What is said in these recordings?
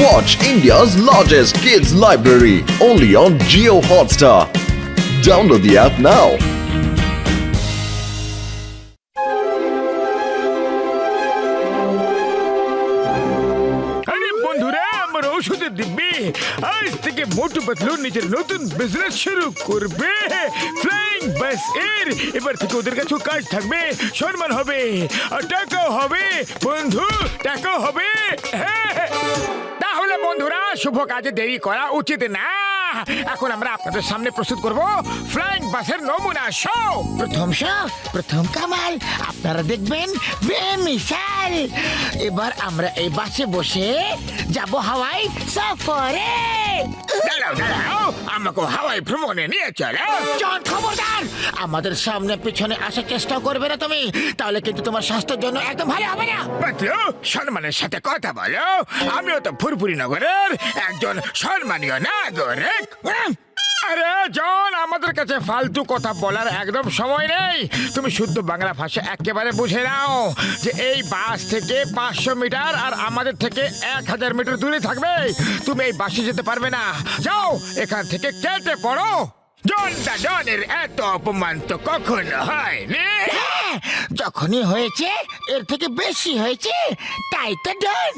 Watch India's largest kids library only on Jio Hotstar. Download the app now. আরে বন্ধুরা, আমার ওষুধের দিব্যি আজ থেকে মোটু পাতলু নিজের নতুন বিজনেস শুরু করবে। ফ্লাইং বাস এর এবার থেকে ওদের কাছেও কাজ থাকবে, সম্মান হবে আর টাকাও হবে। বন্ধু, টাকাও হবে। হ্যাঁ, তাহলে বন্ধুরা, শুভ কাজে দেরি করা উচিত না। এখন আমরা আপনাদের সামনে প্রস্তুত করব ফ্লাইং বাসের নমুনা শো। প্রথম শো, প্রথম কামাল, আপনারা দেখবেন বেমিসাল। এবার আমরা এই বাসে বসে যাব হাওয়াই সফরে। দাঁড়াও দাঁড়াও, আমাকে হাওয়াই ভ্রমণে নিয়ে চলো। জন, খবরদার, আমাদের সামনে পিছনে আসার চেষ্টা করবে না তুমি, তাহলে কিন্তু তোমার স্বাস্থ্যের জন্য একদম ভালো হবে না। পাতলু, সম্মানের সাথে কথা বলো। আমিও তো ফুরফুরি নগরের একজন সম্মানীয় নাগরিক। আরে জন, আমাদের কাছে ফালতু কথা বলার একদম সময় নেই। তুমি শুদ্ধ বাংলা ভাষা একেবারে বুঝে নাও যে এই বাস থেকে 500 মিটার আর আমাদের থেকে 1000 মিটার দূরে থাকবে। তুমি এই বাসে যেতে পারবে না। যাও, এখান থেকে কেটে পড়ো। জনের এত অপমান তো কখনো হয়নি। হ্যাঁ, যখনই হয়েছে এর থেকে বেশি হয়েছে, তাই তো ডন।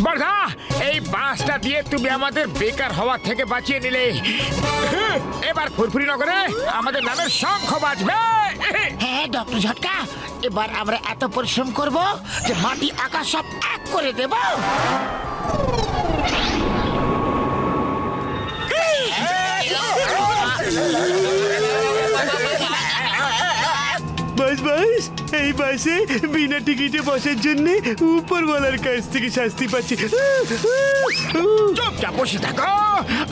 বর্ধা, এই বাসটা দিয়ে তুমি আমাদের বেকার হওয়া থেকে বাঁচিয়ে নিলে। এবার ফুরফুরি নগরে আমাদের নামের শঙ্খ বাজবে। হ্যাঁ ডক্টর ঝটকা, এবার আমরা এত পরিশ্রম করব যে মাটি আকাশ সব এক করে দেব। বাস বাস, এই বাসে বিনা টিকিটে বসার জন্য উপরওয়ালার কাছ থেকে শাস্তি পাচ্ছি। চুপচাপ বসে থাকো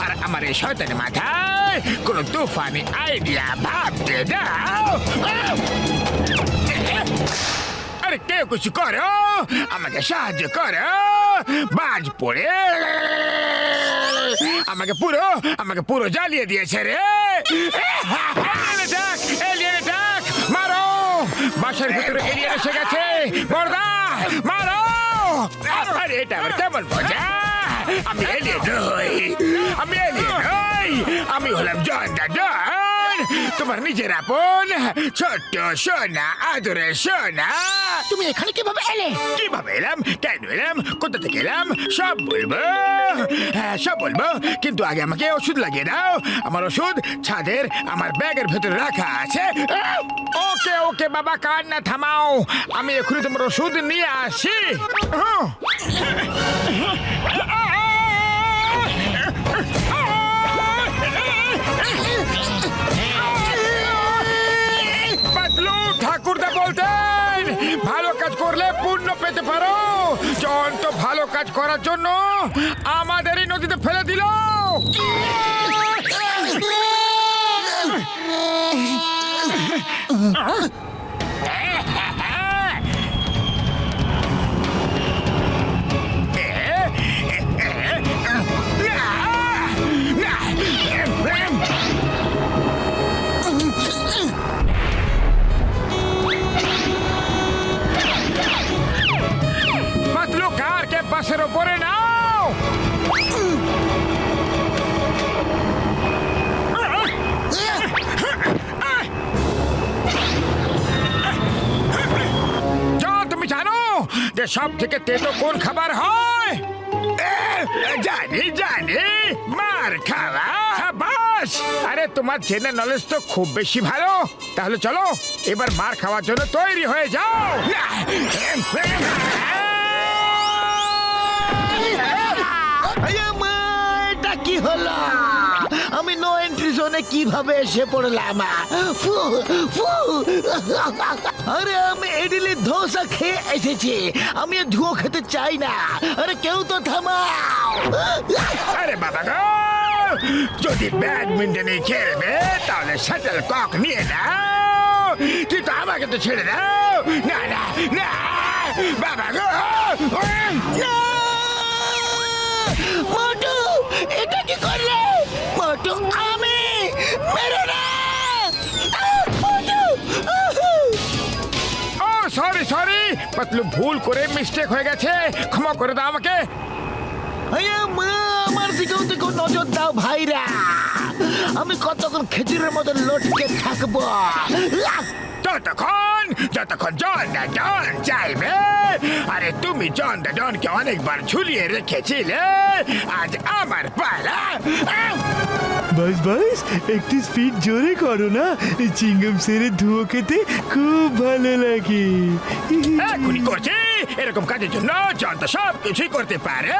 আর আমার এই শয়তানি মাথায় কোন তুফানি আইডিয়া ভাবতে দাও। আরে কেউ কিছু করো, আমাকে সাহায্য করো। বাজ পড়ে আমাকে পুরো জ্বালিয়ে দিয়েছে রে। এলিয়েন অ্যাটাক, মারো। বাসার ভিতরে এলিয়েন এসে গেছে। বর্দা, মারো। আরে এটা আবার কেমন মজা? আমি এলিয়েন নই, আমি হলাম জন। তোমার নিজের আপন ছোট্ট সোনা, আদরের সোনা। তুমি এখানে কিভাবে এলে? কিভাবে এলাম, কেন এলাম, কোথা থেকে এলাম, সব বলবো। হ্যাঁ, সব বলবো, কিন্তু আগে আমাকে ওষুধ লাগিয়ে দাও। আমার ওষুধ ছাদের আমার ব্যাগের ভেতরে রাখা আছে। ওকে ওকে বাবা, কান্না থামাও, আমি এখনই তোমার ওষুধ নিয়ে আসি। পাতলু ঠাকুরদা বলতেন, ভালো কাজ করলে পুণ্য পেতে পারো। জন তো ভালো কাজ করার জন্য আমাদেরই নদীতে ফেলে দিল। পাতলু, কারকে বাসের ওপরে নাও। তুমি জানো যে সব থেকে তেতো কোন খাবার হয়? জানি জানি, মার খাওয়া। বাস, আরে তোমার জেনারেল নলেজ তো খুব বেশি ভালো। তাহলে চলো এবার মার খাওয়ার জন্য তৈরি হয়ে যাও। এটা কি হলো? আমি নো এন্ট্রি জোনে কিভাবে এসে পড়লাম? ফু ফু। আরে আমি ইডলি ধোসা খেয়ে এসেছি, আমি আর ধুয়ো খেতে চাই না। আরে কেউ তো থামাও। আরে বাবা গো, যদি ব্যাডমিন্টনে খেলবে তাহলে শাটল কক নিয়ে নাও। কিন্তু আমাকে তো ছেড়ে দাও। না না না বাবা গো, না! মোটু, এটা কি করলে? মোটু, আমি মেরো না! মোটু! ও সরি সরি পাতলু, ভুল করে মিস্টেক হয়ে গেছে, ক্ষমা করে দাও আমাকে। আয়া মা, আমার দিকেও দেখো, নজর দাও ভাইরা। আমি কতক্ষণ খেজুরের মতো লটকে থাকবো? যতক্ষণ জন দা ডন চাইবে। আরে তুমি জন দা ডনকে অনেকবার ঝুলিয়ে রেখেছিলে, আজ আমার পালা। বাস বাস, একটু স্পিড জোরে করো না, চিংগাম সেরের ধুয়ো খেতে খুব ভালো লাগে। এখনই করছি। এরকম কাজের জন্য জন তো সব কিছুই করতে পারে।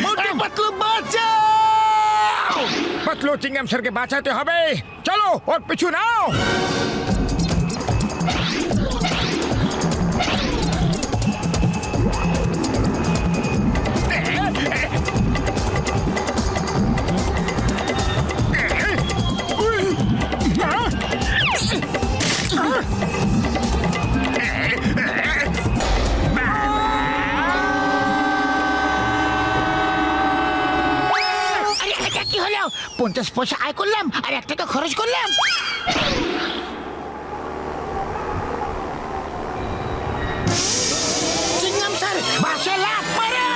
মোটু পাতলু বাঁচাও! পাতলু চিংগাম স্যারকে বাঁচাতে হবে। চলো ওর পিছু নাও। আরে এটা কি হলো? 50 পয়সা আয় করলাম আর 1 টাকা খরচ করলাম। চিংগাম স্যার, বাসে লাফ মারো!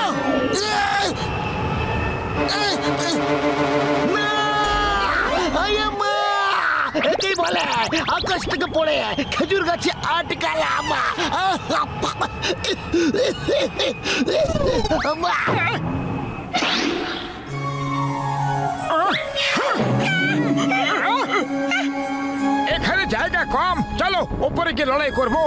না! আয়া মা! একেই বলে আকাশ থেকে পড়ে খেজুর গাছে আটকালাম। মা! এখানে জায়গা কম, চলো উপরে গিয়ে লড়াই করবো।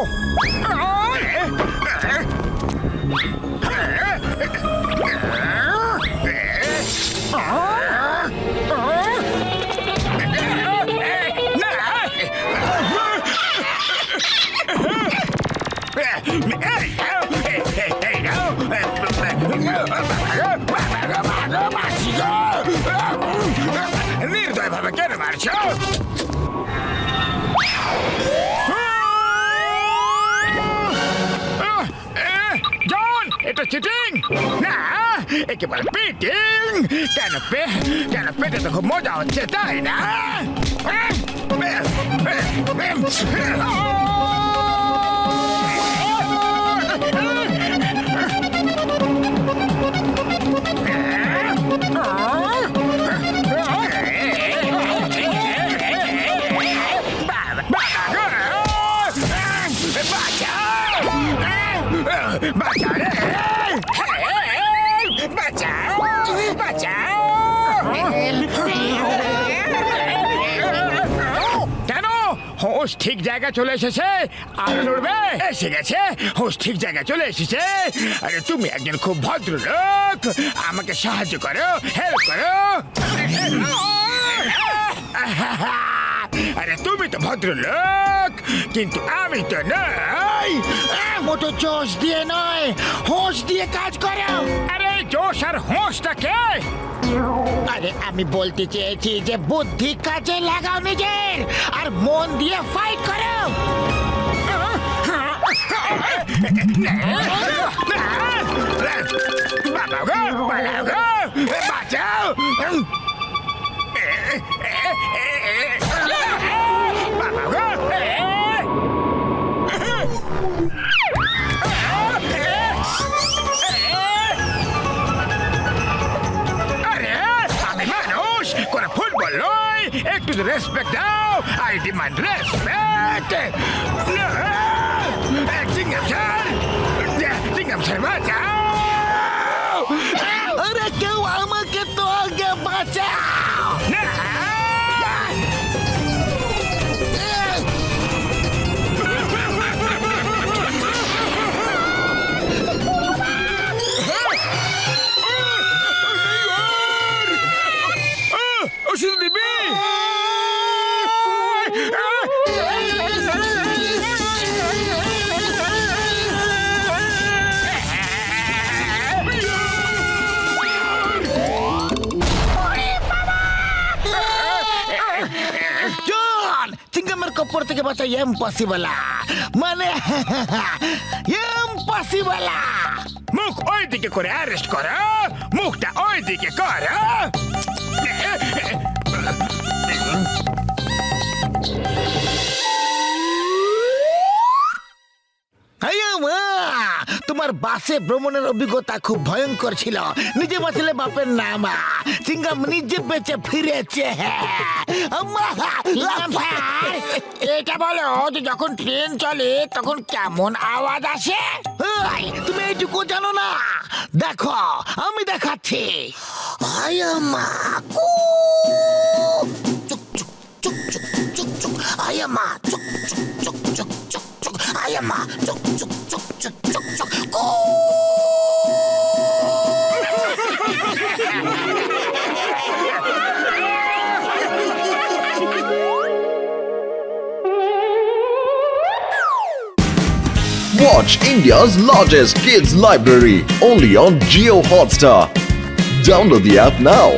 নির্দয় ভাবে কেন মারছো? জন, এটা চিটিং না, একেবারে পিটিং। কেন পেটে তো খুব মজা হচ্ছে, তাই না? কেন? হোশ ঠিক জায়গা চলে এসেছে, আর লড়বে? এসে গেছে, হোশ ঠিক জায়গা চলে এসেছে। আরে তুমি একজন খুব ভদ্রলোক, আমাকে সাহায্য করো, হেল্প করো। আরে তুমি তো ভদ্রলোক, কিন্তু আমি তো নই। মোটু জোশ দিয়ে নয়, হোশ দিয়ে কাজ করো। আরে জোশ আর হোশটা কে? আরে আমি বলতে চেয়েছি যে বুদ্ধি কাজে লাগাও নিজের, আর মন দিয়ে ফাইট করো। বাঁচাও! একটু রেসপেক্ট দাও। I demand respect. Chewing gum sir বাঁচাও! আরে কেউ আমাকে তো আগে বাঁচাও। ওষুধ দিবি? ওপর থেকে বাঁচা ইম্পসিবল মানে ইম্পসিবল। মুখ ওই দিকে করে অ্যারেস্ট করো, মুখটা ওই দিকে করো। তোমার বাসে ভ্রমণের অভিজ্ঞতা খুব ভয়ঙ্কর ছিল। নিজে বাঁচলে বাপের নাম, চিংগাম নিজে বেঁচে ফিরেছে। এটা বলো যে যখন ট্রেন চলে তখন কেমন আওয়াজ আসে? তুমি এইটুকু জানো না? দেখো আমি দেখাচ্ছি। Watch India's largest kids library only on Geo Hotstar. Download the app now.